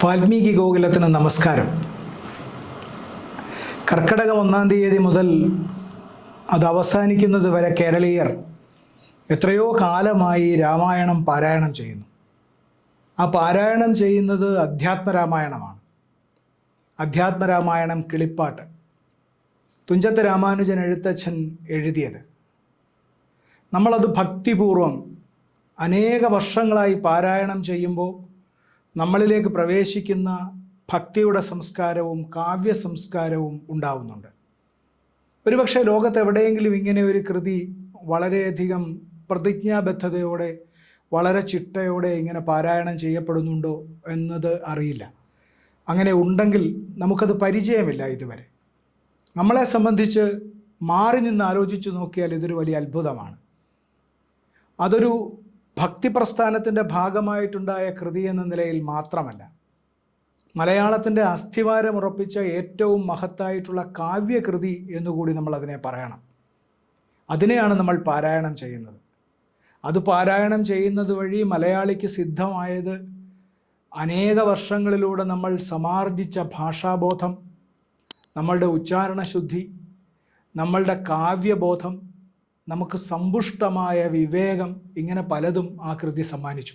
വാൽമീകി ഗോകുലത്തിന് നമസ്കാരം. കർക്കിടകം 1-ാം തീയതി മുതൽ അത് അവസാനിക്കുന്നത് വരെ കേരളീയർ എത്രയോ കാലമായി രാമായണം പാരായണം ചെയ്യുന്നു. ആ പാരായണം ചെയ്യുന്നത് അധ്യാത്മരാമായണമാണ്. അധ്യാത്മരാമായണം കിളിപ്പാട്ട് തുഞ്ചത്ത് രാമാനുജൻ എഴുത്തച്ഛൻ എഴുതിയത്. നമ്മളത് ഭക്തിപൂർവം അനേക വർഷങ്ങളായി പാരായണം ചെയ്യുമ്പോൾ നമ്മളിലേക്ക് പ്രവേശിക്കുന്ന ഭക്തിയുടെ സംസ്കാരവും കാവ്യ സംസ്കാരവും ഉണ്ടാവുന്നുണ്ട്. ഒരുപക്ഷെ ലോകത്ത് എവിടെയെങ്കിലും ഇങ്ങനെ ഒരു കൃതി വളരെയധികം പ്രതിജ്ഞാബദ്ധതയോടെ വളരെ ചിട്ടയോടെ ഇങ്ങനെ പാരായണം ചെയ്യപ്പെടുന്നുണ്ടോ എന്നത് അറിയില്ല. അങ്ങനെ ഉണ്ടെങ്കിൽ നമുക്കത് പരിചയമില്ല ഇതുവരെ. നമ്മളെ സംബന്ധിച്ച് മാറി നിന്ന് ആലോചിച്ച് നോക്കിയാൽ ഇതൊരു വലിയ അത്ഭുതമാണ്. അതൊരു ഭക്തിപ്രസ്ഥാനത്തിൻ്റെ ഭാഗമായിട്ടുണ്ടായ കൃതി എന്ന നിലയിൽ മാത്രമല്ല, മലയാളത്തിൻ്റെ അസ്ഥിവാരമുറപ്പിച്ച ഏറ്റവും മഹത്തായിട്ടുള്ള കാവ്യകൃതി എന്നുകൂടി നമ്മൾ അതിനെ പറയണം. അതിനെയാണ് നമ്മൾ പാരായണം ചെയ്യുന്നത്. അത് പാരായണം ചെയ്യുന്നത് വഴി മലയാളിക്ക് സിദ്ധമായത് അനേക വർഷങ്ങളിലൂടെ നമ്മൾ സമാർജിച്ച ഭാഷാബോധം, നമ്മളുടെ ഉച്ചാരണശുദ്ധി, നമ്മളുടെ കാവ്യബോധം, നമുക്ക് സമ്പുഷ്ടമായ വിവേകം, ഇങ്ങനെ പലതും ആ കൃതി സമ്മാനിച്ചു.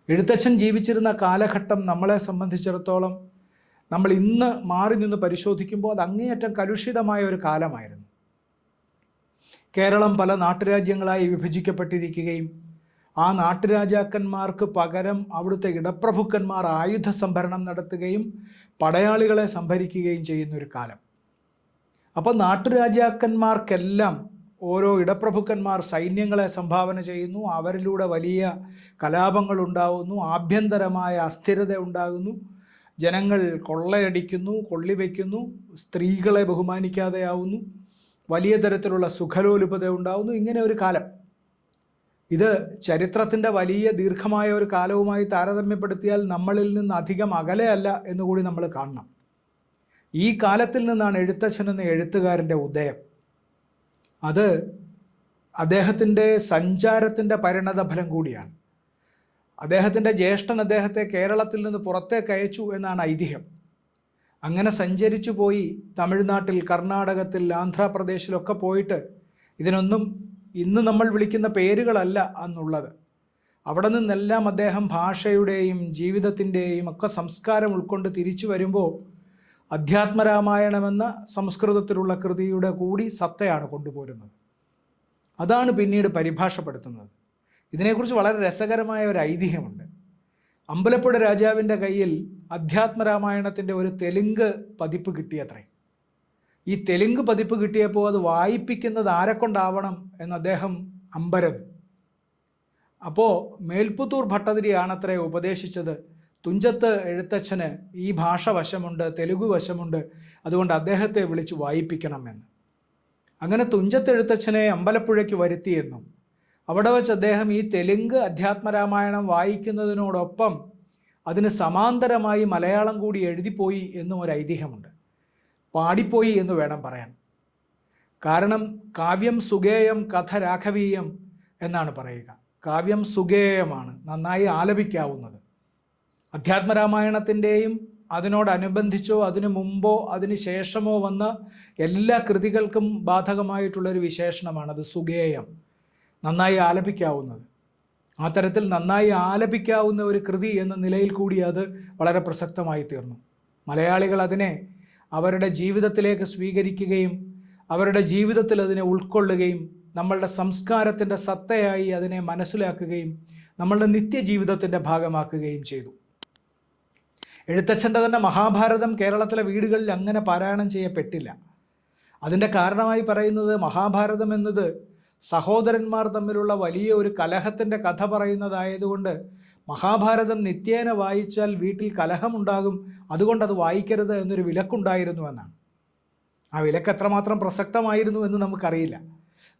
എഴുത്തച്ഛൻ ജീവിച്ചിരുന്ന കാലഘട്ടം നമ്മളെ സംബന്ധിച്ചിടത്തോളം നമ്മൾ ഇന്ന് മാറി നിന്ന് പരിശോധിക്കുമ്പോൾ അത് അങ്ങേയറ്റം കലുഷിതമായ ഒരു കാലമായിരുന്നു. കേരളം പല നാട്ടുരാജ്യങ്ങളായി വിഭജിക്കപ്പെട്ടിരിക്കുകയും ആ നാട്ടുരാജാക്കന്മാർക്ക് പകരം അവിടുത്തെ ഇടപ്രഭുക്കന്മാർ ആയുധ സംഭരണം നടത്തുകയും പടയാളികളെ സംഭരിക്കുകയും ചെയ്യുന്നൊരു കാലം. അപ്പോൾ നാട്ടുരാജാക്കന്മാർക്കെല്ലാം ഓരോ ഇടപ്രഭുക്കന്മാർ സൈന്യങ്ങളെ സംഭാവന ചെയ്യുന്നു. അവരിലൂടെ വലിയ കലാപങ്ങൾ ഉണ്ടാകുന്നു, ആഭ്യന്തരമായ അസ്ഥിരത ഉണ്ടാകുന്നു, ജനങ്ങൾ കൊള്ളയടിക്കുന്നു, കൊള്ളിവെക്കുന്നു, സ്ത്രീകളെ ബഹുമാനിക്കാതെയാവുന്നു, വലിയ തരത്തിലുള്ള സുഖലോലുപത ഉണ്ടാകുന്നു. ഇങ്ങനെ ഒരു കാലം. ഇത് ചരിത്രത്തിൻ്റെ വലിയ ദീർഘമായ ഒരു കാലവുമായി താരതമ്യപ്പെടുത്തിയാൽ നമ്മളിൽ നിന്ന് അധികം അകലെയല്ല എന്നുകൂടി നമ്മൾ കാണണം. ഈ കാലത്തിൽ നിന്നാണ് എഴുത്തച്ഛൻ എന്ന എഴുത്തുകാരൻ്റെ ഉദയം. അത് അദ്ദേഹത്തിൻ്റെ സഞ്ചാരത്തിൻ്റെ പരിണതഫലം കൂടിയാണ്. അദ്ദേഹത്തിൻ്റെ ജ്യേഷ്ഠൻ അദ്ദേഹത്തെ കേരളത്തിൽ നിന്ന് പുറത്തേക്ക് അയച്ചു എന്നാണ് ഐതിഹ്യം. അങ്ങനെ സഞ്ചരിച്ചു പോയി തമിഴ്നാട്ടിൽ, കർണാടകത്തിൽ, ആന്ധ്രാപ്രദേശിലൊക്കെ പോയിട്ട്, ഇതിനൊന്നും ഇന്ന് നമ്മൾ വിളിക്കുന്ന പേരുകളല്ല അന്നുള്ളത്. അവിടെ നിന്നെല്ലാം അദ്ദേഹം ഭാഷയുടെയും ജീവിതത്തിൻ്റെയും ഒക്കെ സംസ്കാരം ഉൾക്കൊണ്ട് തിരിച്ചു വരുമ്പോൾ അധ്യാത്മരാമായണമെന്ന സംസ്കൃതത്തിലുള്ള കൃതിയുടെ കൂടി സത്തയാണ് കൊണ്ടുപോരുന്നത്. അതാണ് പിന്നീട് പരിഭാഷപ്പെടുത്തുന്നത്. ഇതിനെക്കുറിച്ച് വളരെ രസകരമായ ഒരു ഐതിഹ്യമുണ്ട്. അമ്പലപ്പുഴ രാജാവിൻ്റെ കയ്യിൽ അധ്യാത്മരാമായണത്തിൻ്റെ ഒരു തെലുങ്ക് പതിപ്പ് കിട്ടിയത്രേ. ഈ തെലുങ്ക് പതിപ്പ് കിട്ടിയപ്പോൾ അത് വായിപ്പിക്കുന്നത് ആരെക്കൊണ്ടാവണം എന്ന് അദ്ദേഹം അമ്പരന്നു. അപ്പോൾ മേൽപ്പുത്തൂർ ഭട്ടതിരിയാണത്രേ ഉപദേശിച്ചത്, തുഞ്ചത്ത് എഴുത്തച്ഛന് ഈ ഭാഷ വശമുണ്ട്, തെലുഗു വശമുണ്ട്, അതുകൊണ്ട് അദ്ദേഹത്തെ വിളിച്ച് വായിപ്പിക്കണമെന്ന്. അങ്ങനെ തുഞ്ചത്ത് എഴുത്തച്ഛനെ അമ്പലപ്പുഴയ്ക്ക് വരുത്തിയെന്നും അവിടെ വച്ച് അദ്ദേഹം ഈ തെലുങ്ക് അധ്യാത്മരാമായണം വായിക്കുന്നതിനോടൊപ്പം അതിന് സമാന്തരമായി മലയാളം കൂടി എഴുതിപ്പോയി എന്നും ഒരു ഐതിഹ്യമുണ്ട്. പാടിപ്പോയി എന്ന് വേണം പറയാൻ. കാരണം കാവ്യം സുഗേയം കഥ രാഘവീയം എന്നാണ് പറയുക. കാവ്യം സുഗേയമാണ്, നന്നായി ആലപിക്കാവുന്നത്. അധ്യാത്മരാമായണത്തിൻ്റെയും അതിനോടനുബന്ധിച്ചോ അതിനു മുമ്പോ അതിന് ശേഷമോ വന്ന എല്ലാ കൃതികൾക്കും ബാധകമായിട്ടുള്ളൊരു വിശേഷണമാണത് സുഗേയം, നന്നായി ആലപിക്കാവുന്നത്. ആ തരത്തിൽ നന്നായി ആലപിക്കാവുന്ന ഒരു കൃതി എന്ന നിലയിൽ കൂടി അത് വളരെ പ്രസക്തമായി തീർന്നു. മലയാളികൾ അതിനെ അവരുടെ ജീവിതത്തിലേക്ക് സ്വീകരിക്കുകയും അവരുടെ ജീവിതത്തിൽ അതിനെ ഉൾക്കൊള്ളുകയും നമ്മളുടെ സംസ്കാരത്തിൻ്റെ സത്തയായി അതിനെ മനസ്സിലാക്കുകയും നമ്മളുടെ നിത്യജീവിതത്തിൻ്റെ ഭാഗമാക്കുകയും ചെയ്തു. എഴുത്തച്ഛൻ്റെ തന്നെ മഹാഭാരതം കേരളത്തിലെ വീടുകളിൽ അങ്ങനെ പാരായണം ചെയ്യപ്പെട്ടില്ല. അതിൻ്റെ കാരണമായി പറയുന്നത് മഹാഭാരതം എന്നത് സഹോദരന്മാർ തമ്മിലുള്ള വലിയ ഒരു കലഹത്തിൻ്റെ കഥ പറയുന്നതായതുകൊണ്ട് മഹാഭാരതം നിത്യേന വായിച്ചാൽ വീട്ടിൽ കലഹമുണ്ടാകും, അതുകൊണ്ട് അത് വായിക്കരുത് എന്നൊരു വിലക്കുണ്ടായിരുന്നു എന്നാണ്. ആ വിലക്ക് എത്രമാത്രം പ്രസക്തമായിരുന്നു എന്ന് നമുക്കറിയില്ല.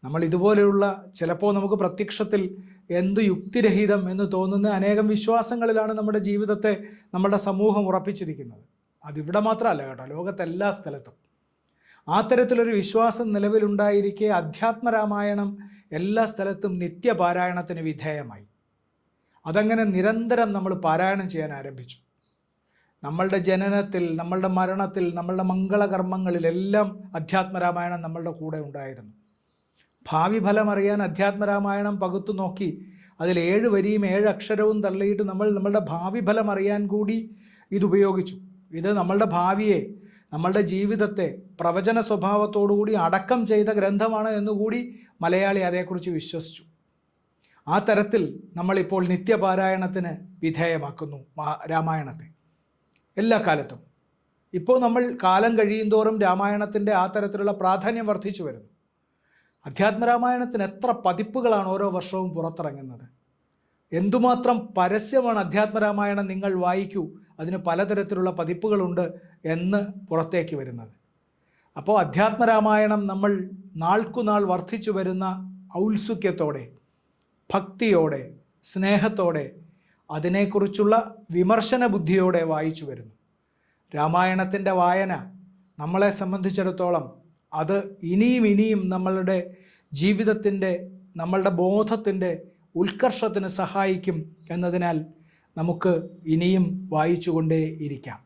നമ്മൾ ഇതുപോലെയുള്ള ചിലപ്പോൾ നമുക്ക് പ്രത്യക്ഷത്തിൽ എന്ത് യുക്തിരഹിതം എന്ന് തോന്നുന്ന അനേകം വിശ്വാസങ്ങളിലാണ് നമ്മുടെ ജീവിതത്തെ നമ്മുടെ സമൂഹം ഉറപ്പിച്ചിരിക്കുന്നത്. അതിവിടെ മാത്രമല്ല കേട്ടോ, ലോകത്തെല്ലാ സ്ഥലത്തും ആ തരത്തിലൊരു വിശ്വാസം നിലവിലുണ്ടായിരിക്കെ അധ്യാത്മരാമായണം എല്ലാ സ്ഥലത്തും നിത്യപാരായണത്തിന് വിധേയമായി. അതങ്ങനെ നിരന്തരം നമ്മൾ പാരായണം ചെയ്യാൻ ആരംഭിച്ചു. നമ്മളുടെ ജനനത്തിൽ, നമ്മളുടെ മരണത്തിൽ, നമ്മളുടെ മംഗളകർമ്മങ്ങളിലെല്ലാം അധ്യാത്മരാമായണം നമ്മളുടെ കൂടെ ഉണ്ടായിരുന്നു. ഭാവി ഫലം അറിയാൻ അധ്യാത്മരാമായണം പകുത്തു നോക്കി അതിൽ 7 വരിയും 7 അക്ഷരവും തള്ളിയിട്ട് നമ്മളുടെ ഭാവി ഫലം അറിയാൻ കൂടി ഇതുപയോഗിച്ചു. ഇത് നമ്മളുടെ ഭാവിയെ, നമ്മളുടെ ജീവിതത്തെ പ്രവചന സ്വഭാവത്തോടുകൂടി അടക്കം ചെയ്ത ഗ്രന്ഥമാണ് എന്നുകൂടി മലയാളി അതേക്കുറിച്ച് വിശ്വസിച്ചു. ആ തരത്തിൽ നമ്മളിപ്പോൾ നിത്യപാരായണത്തിന് വിധേയമാക്കുന്നു രാമായണത്തെ എല്ലാ കാലത്തും. ഇപ്പോൾ നമ്മൾ കാലം കഴിയുന്തോറും രാമായണത്തിൻ്റെ ആ തരത്തിലുള്ള പ്രാധാന്യം വർദ്ധിച്ചു വരുന്നു. അധ്യാത്മരാമായണത്തിന് എത്ര പതിപ്പുകളാണ് ഓരോ വർഷവും പുറത്തിറങ്ങുന്നത്. എന്തുമാത്രം പരസ്യമാണ് അധ്യാത്മരാമായണം നിങ്ങൾ വായിക്കൂ, അതിന് പലതരത്തിലുള്ള പതിപ്പുകളുണ്ട് എന്ന് പുറത്തേക്ക് വരുന്നത്. അപ്പോൾ അധ്യാത്മരാമായണം നമ്മൾ നാൾക്കുനാൾ വർദ്ധിച്ചു വരുന്ന ഔത്സുക്യത്തോടെ, ഭക്തിയോടെ, സ്നേഹത്തോടെ, അതിനെക്കുറിച്ചുള്ള വിമർശന ബുദ്ധിയോടെ വായിച്ചു വരുന്നു. രാമായണത്തിൻ്റെ വായന നമ്മളെ സംബന്ധിച്ചിടത്തോളം അത് ഇനിയും നമ്മളുടെ ജീവിതത്തിൻ്റെ, നമ്മളുടെ ബോധത്തിൻ്റെ ഉത്കർഷത്തിന് സഹായിക്കും എന്നതിനാൽ നമുക്ക് ഇനിയും വായിച്ചുകൊണ്ടേ ഇരിക്കാം.